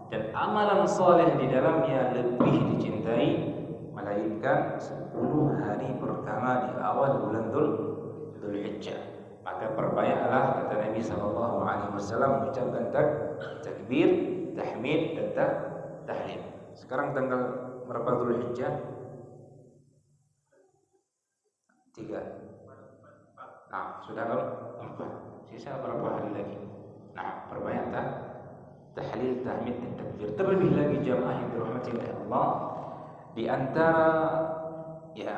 dan amalan saleh di dalamnya lebih dicintai melainkan 10 hari pertama di awal bulan Dzulhijjah. Maka perbanyaklah, kata Nabi sallallahu alaihi wasallam, mengucapkan takbir, tahmid dan tahlil. Sekarang tanggal berapa Dzulhijjah? 3. Nah, sudah 4. Sisa berapa hari lagi? Nah, perbanyak tahlil, tahmid dan takbir. Terlebih lagi jamaah yang dirahmati oleh Allah, di antara ya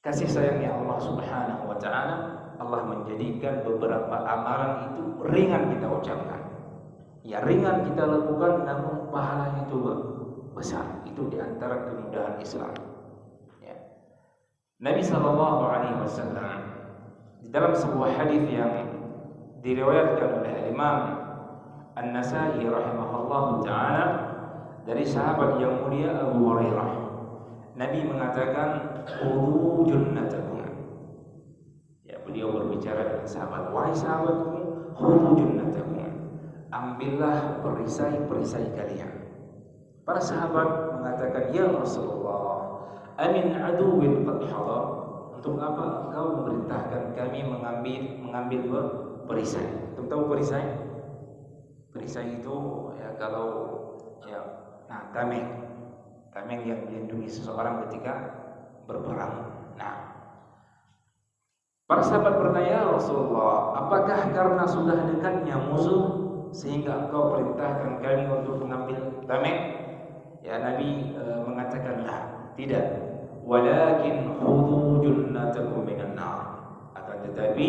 kasih sayangnya Allah Subhanahu wa taala, Allah menjadikan beberapa amalan itu ringan kita ucapkan. Ya, ringan kita lakukan namun pahalanya itu besar. Itu di antara kemudahan Islam. Ya. Nabi sallallahu alaihi wasallam di dalam sebuah hadis yang diriwayatkan oleh Imam An-Nasa'i rahimahullahu taala dari sahabat yang mulia Abu Hurairah, Nabi mengatakan, "Khudhu junnatakum." Ya, beliau berbicara dengan sahabat, "Wahai sahabatku, khudhu junnatakum." Ambillah perisai-perisai kalian. Para sahabat mengatakan, "Ya Rasulullah, amin aduwin qad hadar." Untuk apa engkau memerintahkan kami mengambil perisai? Untuk tahu perisai? Perisai itu ya kalau ya tameng yang melindungi seseorang ketika berperang. Nah, para sahabat bertanya, "Ya Rasulullah, apakah karena sudah dekatnya musuh sehingga engkau perintahkan kami untuk mengambil tameng?" Ya, Nabi mengatakan, tidak. Walakin khudhu junnatakum minan nar. Akan tetapi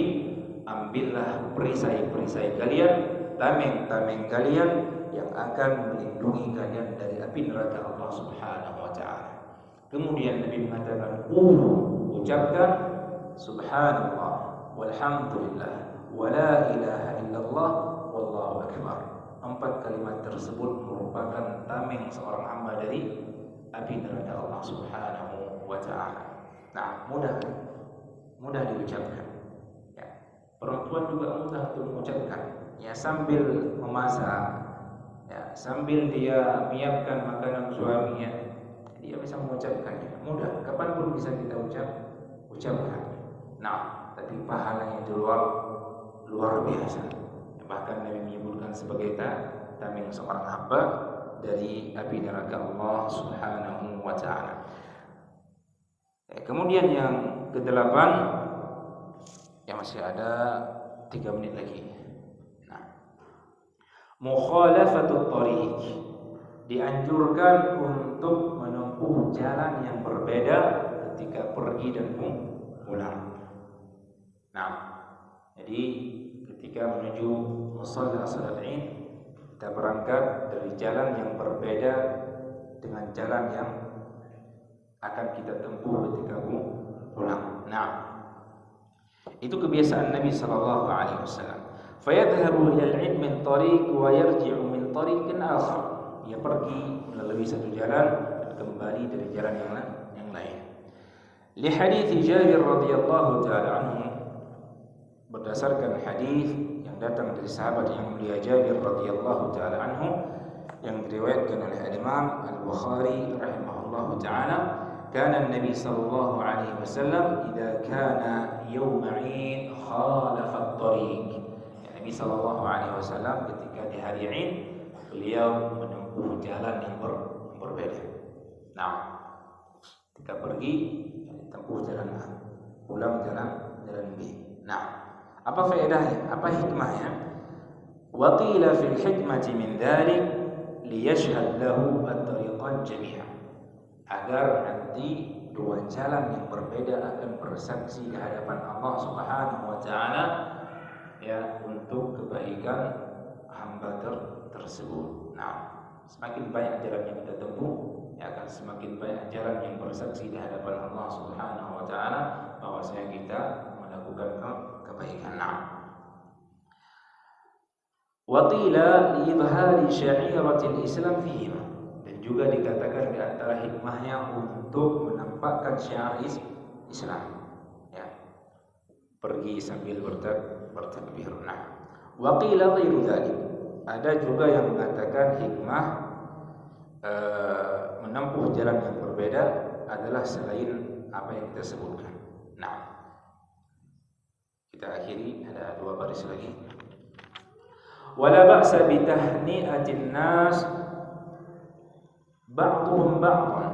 ambillah perisai-perisai kalian, tameng-tameng kalian yang akan melindungi kalian dari api neraka Allah Subhanahu wa taala. Kemudian Nabi mengatakan, ucapkan subhanallah walhamdulillah wa la ilaha illallah wallahu akbar. 4 kalimat tersebut merupakan tameng seorang hamba dari api neraka Allah Subhanahu wa taala. Nah, mudah diucapkan. Ya. Perempuan juga mudah untuk mengucapkan. Ya, sambil memasak, ya, sambil dia menyiapkan makanan suaminya, dia bisa mengucapkannya. Mudah, kapanpun bisa kita ucapkan. Nah, tapi pahalanya itu luar biasa. Bahkan Nabi menyebutkan sebagai tameng seorang hamba dari api neraka Allah Subhanahu wa taala. Kemudian yang ke-8, ya masih ada 3 menit lagi. Nah, mukhalafatut thariq, dianjurkan untuk menempuh jalan yang berbeda ketika pergi dan pulang. Nah, jadi ketika menuju musalla salat Id, kita berangkat dari jalan yang berbeda dengan jalan yang akan kita tempuh ketika pulang. Nah, itu kebiasaan Nabi sallallahu alaihi wasallam. Fayadhhabu ila al-'ilm min tariq wa yarji'u min tariqin akhar. Ia pergi melalui satu jalan dan kembali dari jalan yang lain. Li hadits Jabir radhiyallahu taala anhu, berdasarkan hadis yang datang dari sahabat yang mulia Jabir radhiyallahu taala anhu yang diriwayatkan oleh Imam Al-Bukhari rahimahullahu taala, kana Nabi sallallahu alaihi wasallam idza kana yaum 'Id khalafa at-tariq. Nabi sallallahu alaihi wasallam ketika di hari Id beliau menempuh jalan yang berbeda. Nah, ketika pergi tempuh jalan A, pulang jalan B. Nah, apa faedahnya? Apa hikmahnya? Wa qila fil hikmati min dzalik liyashhad lahu at-tariqan jami'an. Agar nanti dua jalan yang berbeda akan bersaksi di hadapan Allah Subhanahu wa taala, ya, untuk kebaikan hamba tersebut. Nah, semakin banyak jalan yang kita tempuh, ya, akan semakin banyak jalan yang bersaksi di hadapan Allah Subhanahu wa taala bahwasanya kita melakukan kebaikan. Nah, wa qila li idhari sya'iratil Islam fihima, dan juga dikatakan di antara hikmahnya untuk menampakkan syiar Islam, ya, pergi sambil bertakbir. Nah, wa qila ghairu dzalik, ada juga yang mengatakan hikmah menempuh jalan yang berbeda adalah selain apa yang kita sebutkan. Nah, kita akhiri, ada 2 baris lagi. Wala ba'sa bi tahni'atin nas ba'dhum ba'dhan,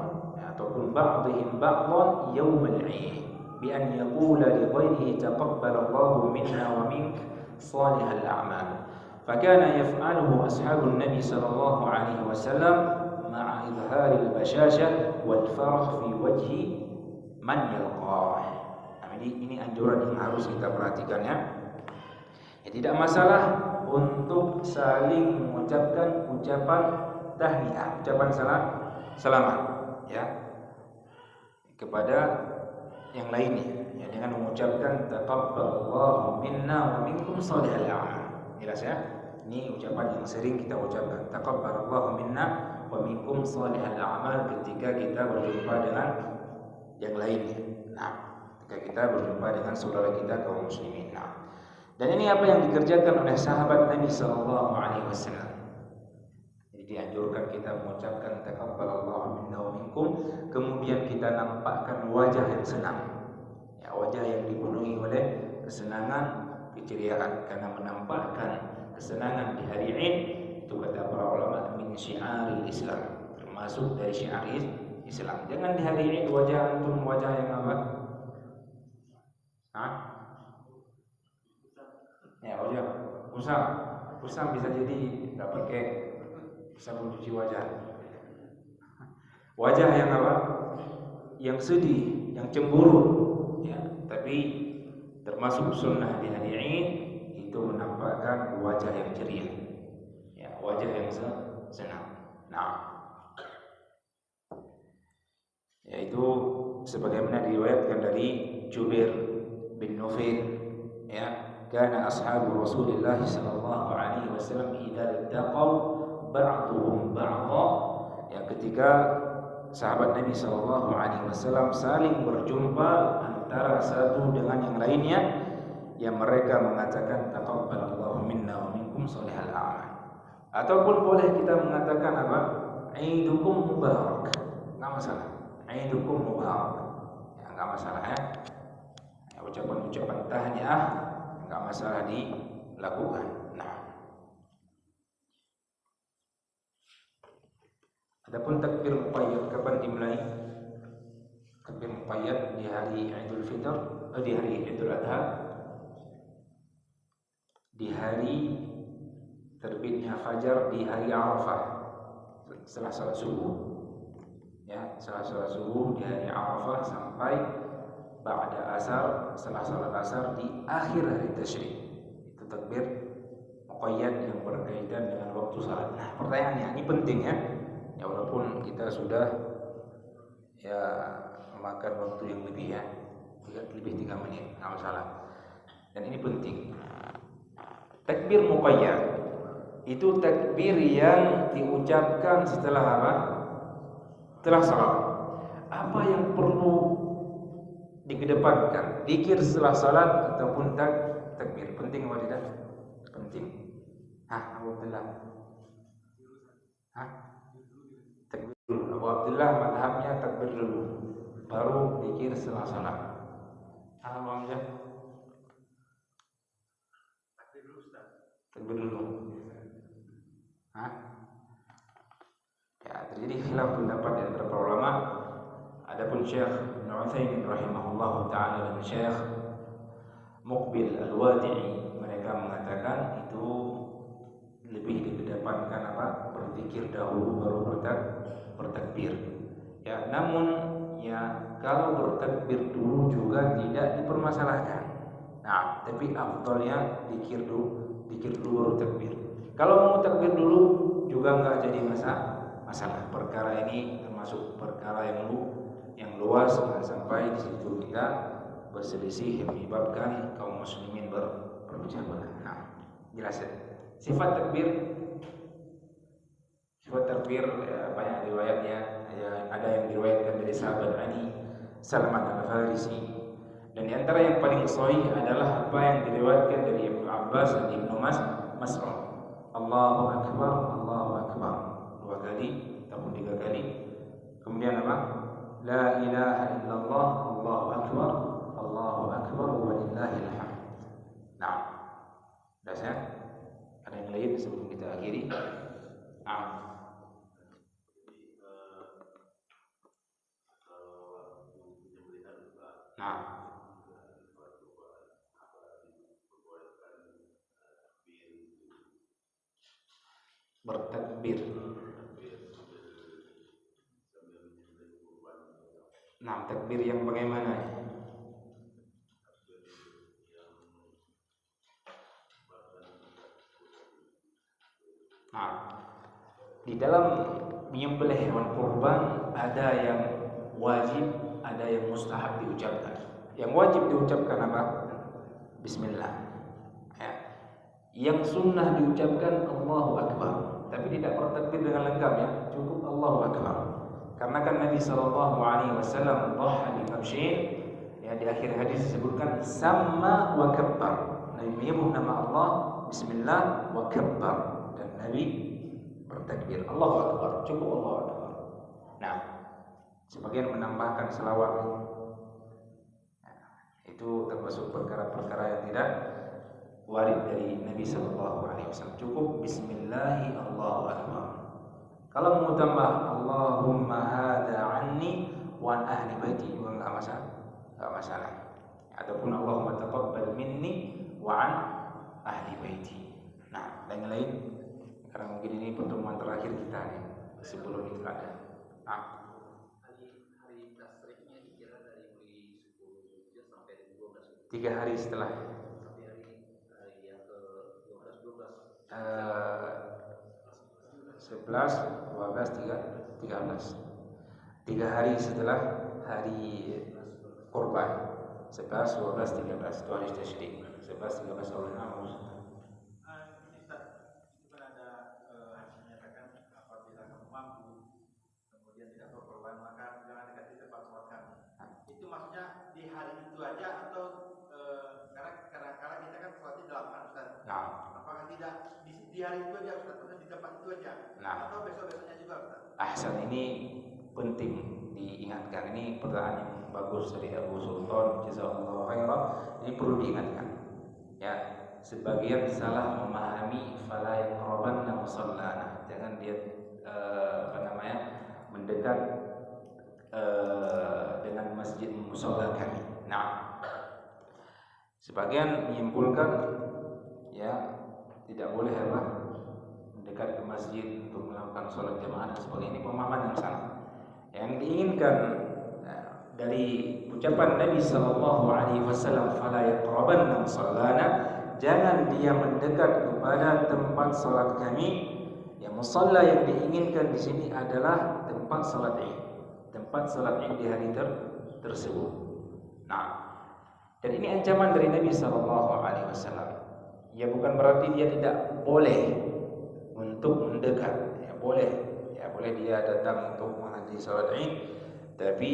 ataupun ba'dihim ba'dhan yaum al-'id bi an yaqula li ghayrihi taqabbalallahu minna wa mink salihal a'mal. Fakana yaf'aluhu ashabun nabi sallallahu alaihi wasallam ma'a idharil bashashah wal farah fi wajhi man yalqah. Nah, ini anjuran yang harus kita perhatikan, ya. Ya, tidak masalah untuk saling mengucapkan ucapan tahniah, ucapan selamat, ya, kepada yang lainnya, ya, dengan mengucapkan taqabbalallahu minna wa minkum salihal a'mal. Jelas, ya? Ini ucapan yang sering kita ucapkan, taqabbalallahu minna wa minkum salihal a'mal, ketika kita berjumpa dengan yang lainnya. Nah, ketika kita berjumpa dengan saudara kita kaum muslimin. Nah, dan ini apa yang dikerjakan oleh sahabat Nabi sallallahu alaihi wasallam. Jadi dianjurkan kita mengucapkan taqabbalallahu minna wa minkum, kemudian kita nampakkan wajah yang senang, ya, wajah yang dipenuhi oleh kesenangan, keceriaan, karena menampakkan kesenangan di hari Id itu kata para ulama min syiaril Islam, termasuk dari syiar Islam. Jangan di hari Id wajah antum wajah yang apa? Ya, wajah usam bisa jadi nggak pakai sabun cuci wajah. Wajah yang apa? Yang sedih, yang cemburu, ya. Tapi termasuk sunnah di hari Id itu menampakkan wajah yang ceria, ya, wajah yang senang. Nah, yaitu sebagaimana diriwayatkan dari Jubair bin Nufail, ya, kana ashabu Rasulillah sallallahu alaihi wasallam idza taqaw ba'dhum ba'dha, ya, ketika sahabat Nabi Shallallahu Alaihi Wasallam saling berjumpa antara satu dengan yang lainnya, yang mereka mengatakan taqabbalallahu minna wa minkum shalihal a'mal. Ataupun boleh kita mengatakan apa? Aidukum mubarak. Enggak masalah. Aidukum mubarak. Ya, enggak masalah ya. Ucapan-ucapan tahniah enggak masalah dilakukan. Nah, adapun takbir muqayyad kapan dimulai? Takbir muqayyad di hari Idul Fitr, di hari Idul Adha, di hari terbitnya fajar, di hari Arafah, setelah salat subuh. Ya, setelah salat subuh di hari Arafah sampai ba'da asar, setelah salat asar di akhir hari tasyrik. Itu takbir muqayyad yang berkaitan dengan waktu salat. Nah, pertanyaannya ini penting ya. Ya walaupun kita sudah ya memakan waktu yang lebih ya, lebih 3 menit, nggak masalah. Dan ini penting. Takbir muqayyad itu takbir yang diucapkan setelah apa? Setelah salat. Apa yang perlu dikedepankan? Zikir setelah salat ataupun takbir? Penting atau tidak? Penting. Alhamdulillah. Takbir dulu. Abu Abdullah madhabnya takbir dulu, baru zikir setelah salat. Alhamdulillah. Takbir dulu Ustaz. Takbir dulu. Ya, terjadi khilaf pendapat di antara para ulama. Adapun Syekh Ibnu Utsaimin rahimahullahu taala dan Syekh Muqbil Al-Wadi'i, mereka mengatakan itu lebih dikedepankan apa? Berzikir dahulu baru bertakbir. Ya, namun ya kalau bertakbir dulu juga tidak dipermasalahkan. Nah, tapi afdalnya zikir dulu baru takbir. Kalau mau takbir dulu juga enggak jadi masalah. Perkara ini termasuk perkara yang luas, sampai di situ kita berselisih yang menyebabkan kaum muslimin berpecah belah. Nah, jelas ya. Sifat takbir ya, banyak riwayatnya. Ada yang diriwayatkan dari sahabat Ali Salman Al-Farisi, dan di antara yang paling sahih adalah apa yang diriwayatkan dari Ibnu Abbas dan Ibnu Mas'ud. Allahu Akbar, Allahu Akbar 2 kali ataupun 3 kali. Kemudian apa? La ilaha illallah, Allahu Akbar, Allahu Akbar walillahil hamd. Nah, sudah saya? Ada yang lain sebelum kita akhiri? Bertakbir. Nah, takbir yang bagaimana? Nah, di dalam menyembelih hewan kurban ada yang wajib, ada yang mustahab diucapkan. Yang wajib diucapkan apa? Bismillah. Ya. Yang sunnah diucapkan Allahu Akbar, tapi tidak bertakbir dengan lengkap ya, cukup Allahu Akbar. Karena kan Nabi Shallallahu Alaihi Wasallam dhaha bi kabshin, ya, di akhir hadis disebutkan sama wa kabbar. Nabi menyebut nama Allah, Bismillah wa kabbar, dan Nabi bertakbir Allahu Akbar, cukup Allahu Akbar. Nah, sebagian menambahkan selawat. Itu termasuk perkara-perkara yang tidak warid dari Nabi Sallallahu Alaihi Wasallam. Cukup Bismillahi Allahu Akbar. Kalau mau tambah Allahumma hada anni wa an ahli baiti juga enggak masalah. Ataupun Allahumma taqabbal minni wa an ahli baiti. Nah, dan yang lain, karena mungkin ini pertemuan terakhir kita nih sebelum Idul Adha. Hari tasriknya dikira dari mulai 10 Zulhijjah sampai 12. 3 hari setelah. Hari yang ke-12. 11, 12, 13. 3 hari setelah hari Kurban. 11, 12, 13 itu hari tasyrik. 11, 13 tahun lalu. Menyatakan apabila kamu mampu kemudian tidak berkorban hari itu aja Ustaz, di tempat itu aja. Nah, atau besok-besoknya juga Ustaz. Ahsan, ini penting diingatkan. Ini pertanyaan yang bagus dari Abu Sultan, jazakallahu khairan. Ini perlu diingatkan. Ya, sebagian salah memahami fala yaqrabanna musallana. Jangan dia mendekat dengan masjid musalla kami. Nah, sebagian menyimpulkan ya tidak boleh mendekat ke masjid untuk melakukan sholat jamaah dan sebagainya. Ini pemahaman yang salah. Yang diinginkan dari ucapan Nabi sallallahu alaihi wasallam fala yaqrabanna musallana, jangan dia mendekat kepada tempat salat kami. Ya, musalla yang diinginkan di sini adalah tempat salat Id. Tempat salat Id di hari tersebut. Nah, dan ini ancaman dari Nabi sallallahu alaihi wasallam. Ya, bukan berarti dia tidak boleh untuk mendekat. Ya, boleh dia datang untuk menghadiri salat Id. Tapi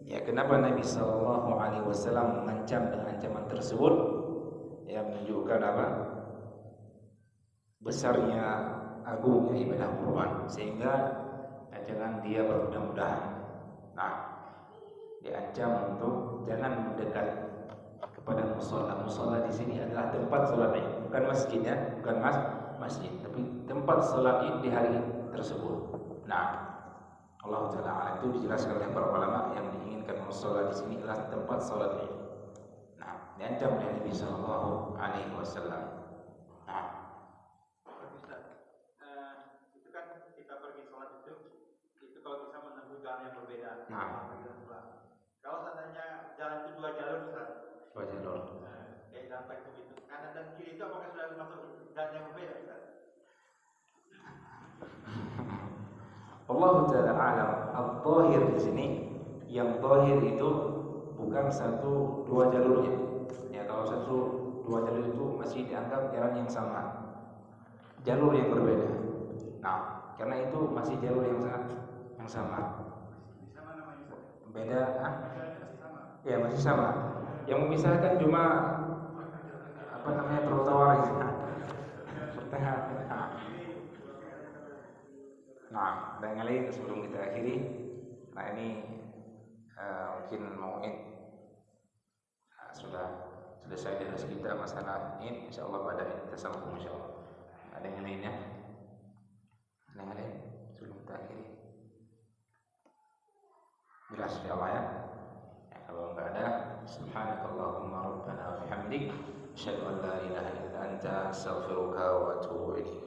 ya, kenapa Nabi sallallahu alaihi wasallam mengancam dengan ancaman tersebut? Ya, menunjukkan besarnya agungnya ibadah kurban, sehingga jangan dia bermudah-mudahan. Nah, diancam untuk jangan mendekat kepada musalla. Musalla di sini adalah tempat salat Id, bukan masjidnya, bukan masjid, tapi tempat salat Id di hari tersebut. Nah, Allah Taala itu dijelaskan oleh para ulama yang diinginkan musalla di sini adalah tempat salat Id. Nah, diancam oleh Nabi sallallahu alaihi wasallam. Nah, itu kan kita pergi sholat itu kalau bisa menempuh jalan yang berbeda. Nah, kalau seandainya jalan itu 2 jalur Ustaz. 2 jalur. Kayak jalan tol itu kanan dan kiri itu apakah sudah masuk jalan yang berbeda Ustaz? Allah Ta'ala alam. Al-Zahir di sini, yang zahir itu bukan 1-2 jalurnya. Ya, kalau 1-2 jalur itu masih dianggap jalan yang sama, jalur yang berbeda. Nah, karena itu masih jalur yang sama. Sama namanya Ustaz. Beda, Sama. ya masih sama. Yang memisahkan cuma trotoar itu. Pertengahan. Nah, ada yang lain sebelum kita akhiri. Nah, ini mungkin mau sudah selesai dari kita masalah ini. Insyaallah pada kita sambung insyaallah. Ada yang lainnya? Ada yang lain sebelum kita akhiri? Jelas ya Allah ya. Kalau enggak ada, subhanakallahumma rabbana wa bihamdik, asyhadu an la ilaha illa anta, astaghfiruka wa atubu ilaik.